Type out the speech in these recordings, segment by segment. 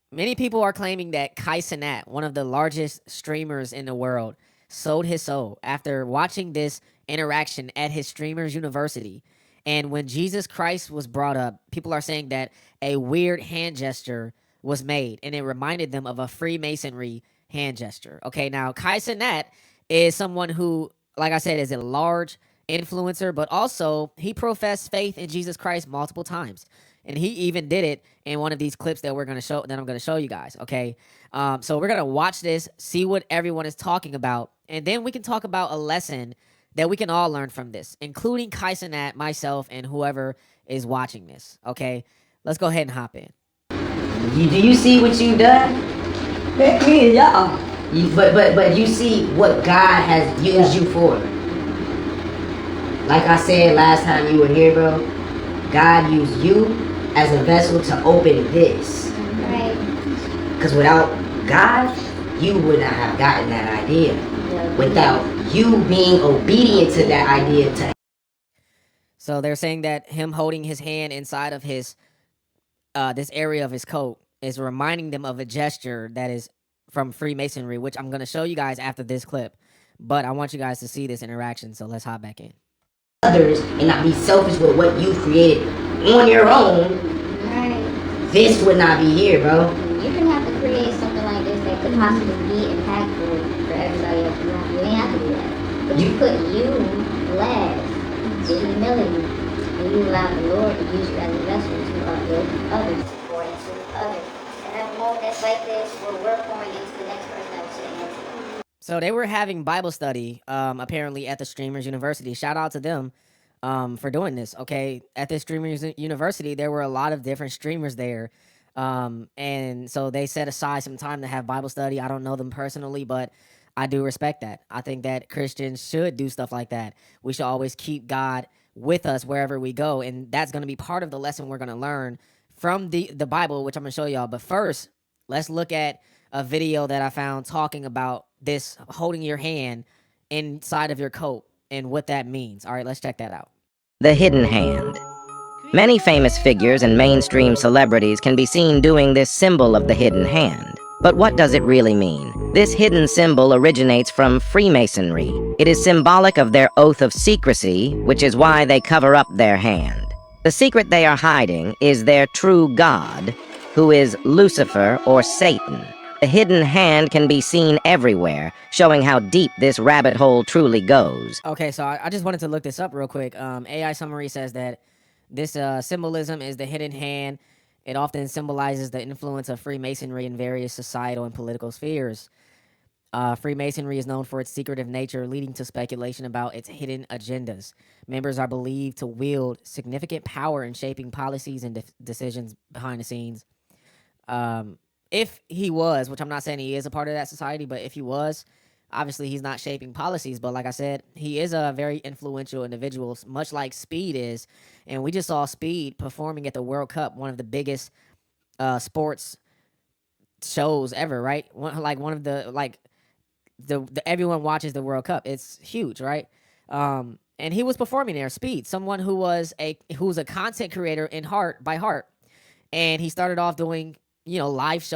Many people are claiming that Kai Cenat, one of the largest streamers in the world, sold his soul after watching this interaction at his streamers university. And when Jesus Christ was brought up, people are saying that a weird hand gesture was made and it reminded them of a Freemasonry hand gesture. Okay, now Kai Cenat is someone who, like I said, is a large influencer, but also he professed faith in Jesus Christ multiple times. And he even did it in one of these clips that I'm gonna show you guys. Okay, so we're gonna watch this, see what everyone is talking about, and then we can talk about a lesson that we can all learn from this, including Kai Cenat, myself, and whoever is watching this. Okay, let's go ahead and hop in. Do you see what you've done? Yeah. But you see what God has used you for. Like I said last time you were here, bro, God used you as a vessel to open this. Right. Because without God, you would not have gotten that idea. Without you being obedient to that idea to. So they're saying that him holding his hand inside of his this area of his coat is reminding them of a gesture that is from Freemasonry, which I'm going to show you guys after this clip. But I want you guys to see this interaction, so let's hop back in. Others and not be selfish with what you created on your own, Right. this would not be here, bro. You can have to create something like this that could possibly be impactful for everybody else. You ain't have to do that. But you put you last, the humility, and you allow the Lord to use you as a vessel to uplift others, pour into others. And have a moment that's like this where we're pouring into the next person that was sitting next to you. So they were having Bible study, apparently at the Streamers University. Shout out to them for doing this. Okay, at the Streamers University, there were a lot of different streamers there, and so they set aside some time to have Bible study. I don't know them personally, but I do respect that. I think that Christians should do stuff like that. We should always keep God with us wherever we go, and that's going to be part of the lesson we're going to learn from the Bible, which I'm going to show y'all. But first, let's look at a video that I found talking about this holding your hand inside of your coat and what that means. All right, let's check that out. The hidden hand. Many famous figures and mainstream celebrities can be seen doing this symbol of the hidden hand. But what does it really mean? This hidden symbol originates from Freemasonry. It is symbolic of their oath of secrecy, which is why they cover up their hand. The secret they are hiding is their true God, who is Lucifer or Satan. The hidden hand can be seen everywhere, showing how deep this rabbit hole truly goes. Okay, so I just wanted to look this up real quick. AI summary says that this symbolism is the hidden hand. It often symbolizes the influence of Freemasonry in various societal and political spheres. Freemasonry is known for its secretive nature, leading to speculation about its hidden agendas. Members are believed to wield significant power in shaping policies and decisions behind the scenes. If he was, which I'm not saying he is a part of that society, but if he was, obviously he's not shaping policies. But like I said, he is a very influential individual, much like Speed is. And we just saw Speed performing at the World Cup, one of the biggest sports shows ever, right? One of the the everyone watches the World Cup. It's huge, right? And he was performing there. Speed, someone who's a content creator in heart by heart, and he started off doing live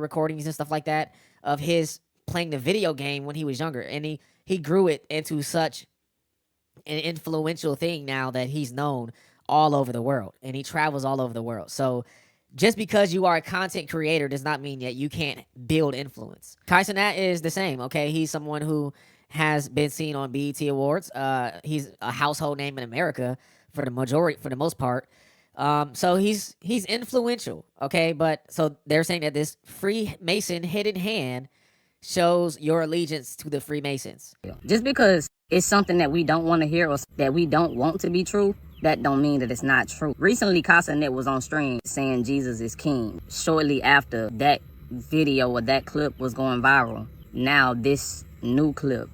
recordings and stuff like that of his playing the video game when he was younger, and he grew it into such an influential thing now that he's known all over the world and he travels all over the world. So just because you are a content creator does not mean that you can't build influence. Kai Cenat is the same. Okay, he's someone who has been seen on BET Awards. He's a household name in America for the most part. So he's influential, okay? But so they're saying that this Freemason hidden hand shows your allegiance to the Freemasons. Just because it's something that we don't want to hear or that we don't want to be true, that don't mean that it's not true. Recently, Casanet was on stream saying Jesus is king. Shortly after that video or that clip was going viral, now this new clip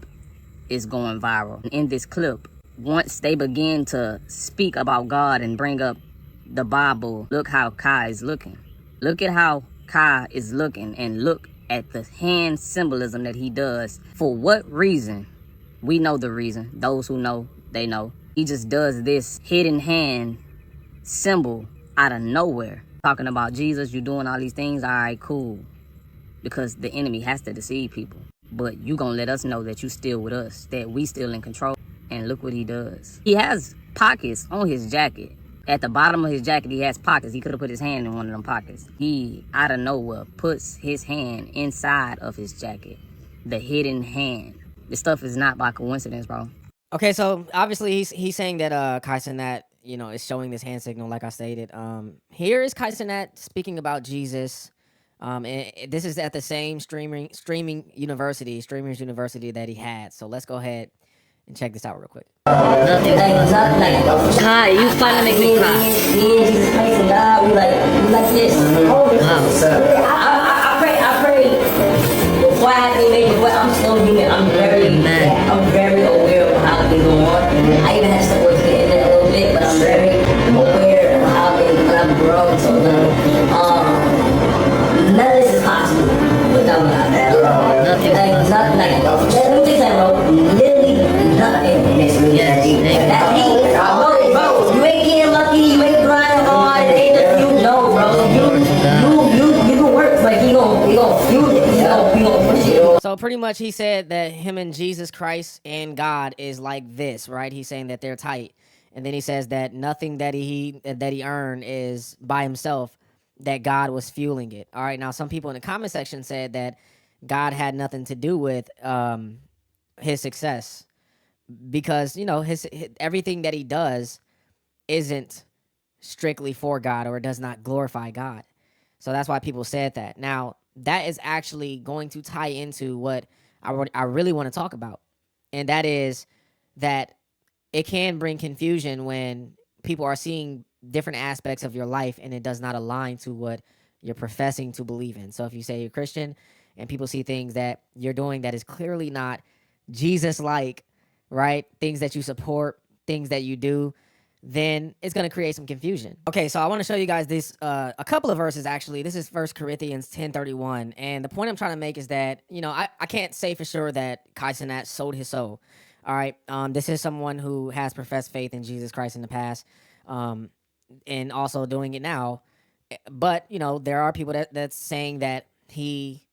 is going viral. In this clip, once they begin to speak about God and bring up the Bible, look how Kai is looking. Look at how Kai is looking and look at the hand symbolism that he does. For what reason? We know the reason. Those who know, they know. He just does this hidden hand symbol out of nowhere. talking about Jesus, you doing all these things, all right, cool. Because the enemy has to deceive people. But you gonna let us know that you still with us, that we still in control. And look what he does. He has pockets on his jacket. At the bottom of his jacket, he has pockets. He could have put his hand in one of them pockets. He, out of nowhere, puts his hand inside of his jacket. The hidden hand. This stuff is not by coincidence, bro. Okay, so obviously he's saying that Kai Cenat, is showing this hand signal, like I stated. Here is Kai Cenat speaking about Jesus. And this is at the same streamers university that he had. So let's go ahead and check this out real quick. Kai, you finally make me cry. Jesus Christ and God, we like this. I pray. Before I have to make it, but I'm still human. I'm very aware of how things go on. I even have to work to get in there a little bit, but I'm very aware of how things, but I'm grown. So none of this is possible without God. Nothing. Let me tell you something, bro. Literally nothing is really that's me. Bro, you ain't getting lucky, you ain't grinding hard, it ain't just you know, bro. You can work, but he gon' fuel it. He gon' push it. So pretty much he said that him and Jesus Christ and God is like this, right? He's saying that they're tight. And then he says that nothing that he earned is by himself, that God was fueling it. All right. Now, some people in the comment section said that God had nothing to do with his success because, his everything that he does isn't strictly for God, or it does not glorify God. So that's why people said that. Now, that is actually going to tie into what I really want to talk about. And that is that it can bring confusion when people are seeing different aspects of your life and it does not align to what you're professing to believe in. So if you say you're Christian and people see things that you're doing that is clearly not Jesus-like, right? Things that you support, things that you do, then it's going to create some confusion. Okay, so I want to show you guys this, a couple of verses actually. This is 1 Corinthians 10:31. And the point I'm trying to make is that, I can't say for sure that Kai Cenat sold his soul. All right, this is someone who has professed faith in Jesus Christ in the past, and also doing it now. But, there are people that's saying that he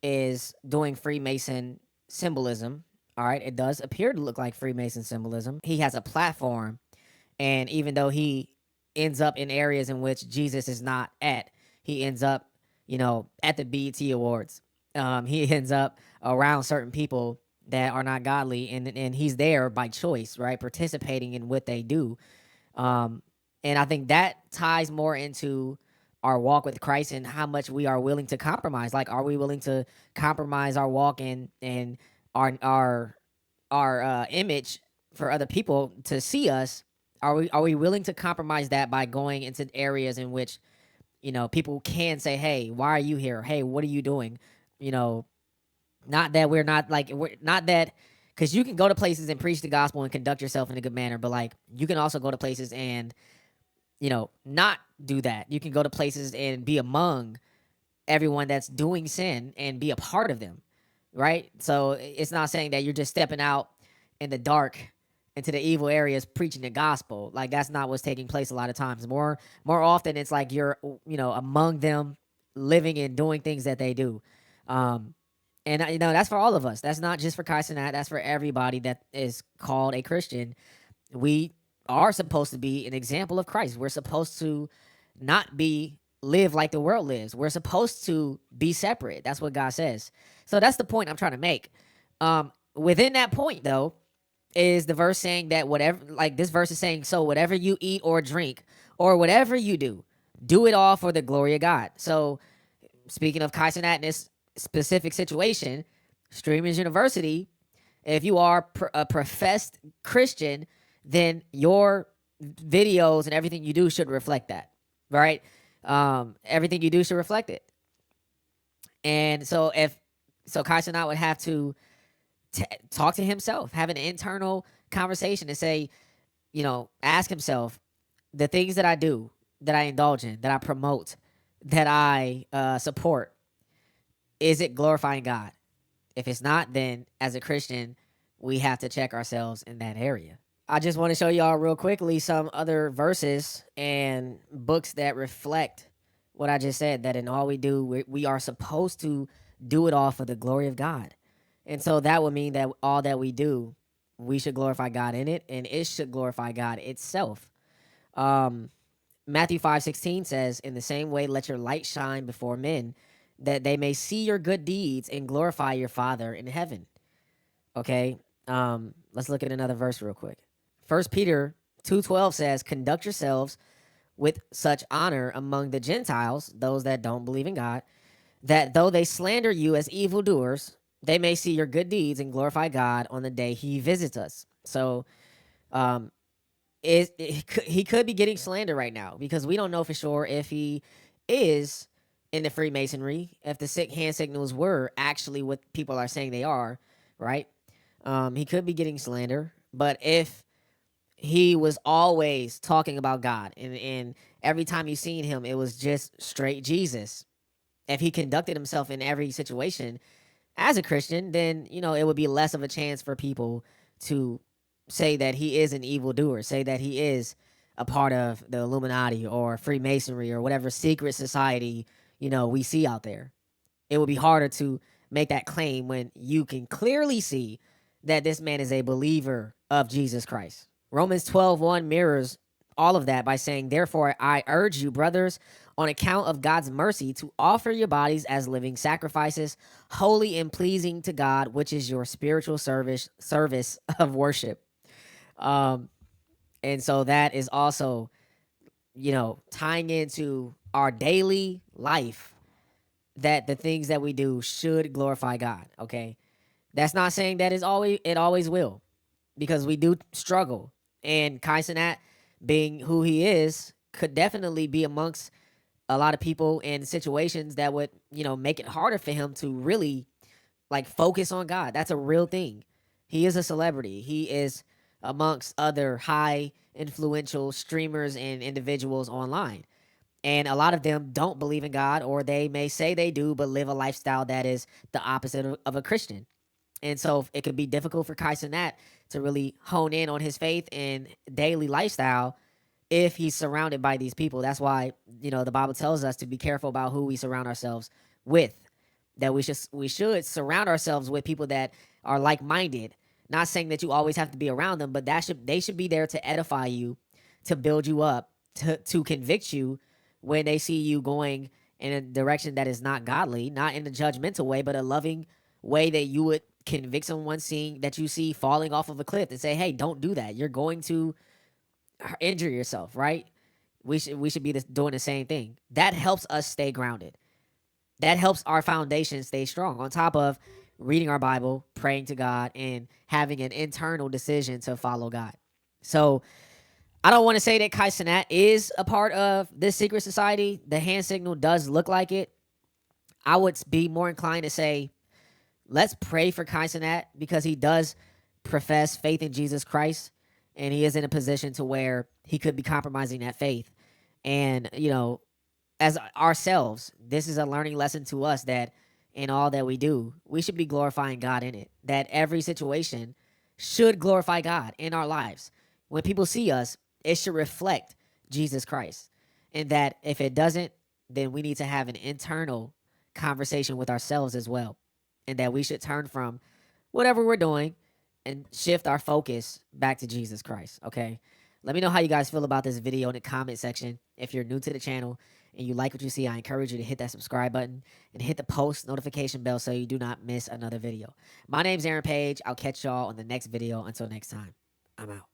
is doing Freemason symbolism. All right, it does appear to look like Freemason symbolism. He has a platform, and even though he ends up in areas in which Jesus is not at, he ends up, at the BET Awards. He ends up around certain people that are not godly, and he's there by choice, right? Participating in what they do. And I think that ties more into our walk with Christ and how much we are willing to compromise. Like, are we willing to compromise our walk and our image for other people to see us? Are we willing to compromise that by going into areas in which, people can say, hey, why are you here? Hey, what are you doing? Not that we're not that, because you can go to places and preach the gospel and conduct yourself in a good manner, but like you can also go to places and, not do that. You can go to places and be among everyone that's doing sin and be a part of them, right? So it's not saying that you're just stepping out in the dark into the evil areas preaching the gospel. Like, that's not what's taking place a lot of times. More often it's like you're, among them, living and doing things that they do. And that's for all of us. That's not just for Kai Cenat. That's for everybody that is called a Christian. We are supposed to be an example of Christ. We're supposed to not live like the world lives. We're supposed to be separate. That's what God says. So that's the point I'm trying to make. Within that point, though, is the verse saying that this verse is saying, so whatever you eat or drink or whatever you do it all for the glory of God. So speaking of Kai Cenat in this specific situation, Streamers University, if you are a professed Christian, then your videos and everything you do should reflect that, right? Everything you do should reflect it. And so Kai Cenat would have to talk to himself, have an internal conversation and say, ask himself, the things that I do, that I indulge in, that I promote, that I support, is it glorifying God? If it's not, then as a Christian, we have to check ourselves in that area. I just want to show y'all real quickly some other verses and books that reflect what I just said, that in all we do, we are supposed to do it all for the glory of God. And so that would mean that all that we do, we should glorify God in it, and it should glorify God itself. Matthew 5:16 says, "In the same way, let your light shine before men, that they may see your good deeds and glorify your Father in heaven." Okay, let's look at another verse real quick. 1 Peter 2:12 says, "Conduct yourselves with such honor among the Gentiles, those that don't believe in God, that though they slander you as evildoers, they may see your good deeds and glorify God on the day He visits us." So, um, he could be getting slander right now because we don't know for sure if he is in the Freemasonry, if the hand signals were actually what people are saying they are, right? He could be getting slander, but if he was always talking about God and every time you seen him, it was just straight Jesus. If he conducted himself in every situation as a Christian, then, it would be less of a chance for people to say that he is an evildoer, say that he is a part of the Illuminati or Freemasonry or whatever secret society, we see out there. It would be harder to make that claim when you can clearly see that this man is a believer of Jesus Christ. Romans 12:1 mirrors all of that by saying, "Therefore, I urge you, brothers, on account of God's mercy, to offer your bodies as living sacrifices, holy and pleasing to God, which is your spiritual service of worship." Um, and so that is also, tying into our daily life, that the things that we do should glorify God. Okay, that's not saying that it always will, because we do struggle, and Kai Cenat, being who he is, could definitely be amongst a lot of people in situations that would, make it harder for him to really focus on God. That's a real thing. He is a celebrity. He is amongst other high influential streamers and individuals online. And a lot of them don't believe in God, or they may say they do, but live a lifestyle that is the opposite of a Christian. And so it could be difficult for Kai Cenat to really hone in on his faith and daily lifestyle if he's surrounded by these people. That's why, the Bible tells us to be careful about who we surround ourselves with. That we should surround ourselves with people that are like-minded. Not saying that you always have to be around them, but they should be there to edify you, to build you up, to convict you when they see you going in a direction that is not godly, not in a judgmental way, but a loving way that you would convict someone seeing that you see falling off of a cliff and say, "Hey, don't do that. You're going to injure yourself," right? We should be doing the same thing. That helps us stay grounded. That helps our foundation stay strong, on top of reading our Bible, praying to God, and having an internal decision to follow God. So I don't want to say that Kai Cenat is a part of this secret society. The hand signal does look like it. I would be more inclined to say, let's pray for Kai Cenat, because he does profess faith in Jesus Christ, and he is in a position to where he could be compromising that faith. And, as ourselves, this is a learning lesson to us that in all that we do, we should be glorifying God in it. That every situation should glorify God in our lives. When people see us, it should reflect Jesus Christ. And that if it doesn't, then we need to have an internal conversation with ourselves as well. And that we should turn from whatever we're doing and shift our focus back to Jesus Christ. Okay? Let me know how you guys feel about this video in the comment section. If you're new to the channel and you like what you see, I encourage you to hit that subscribe button and hit the post notification bell so you do not miss another video. My name's Aaron Page. I'll catch y'all on the next video. Until next time, I'm out.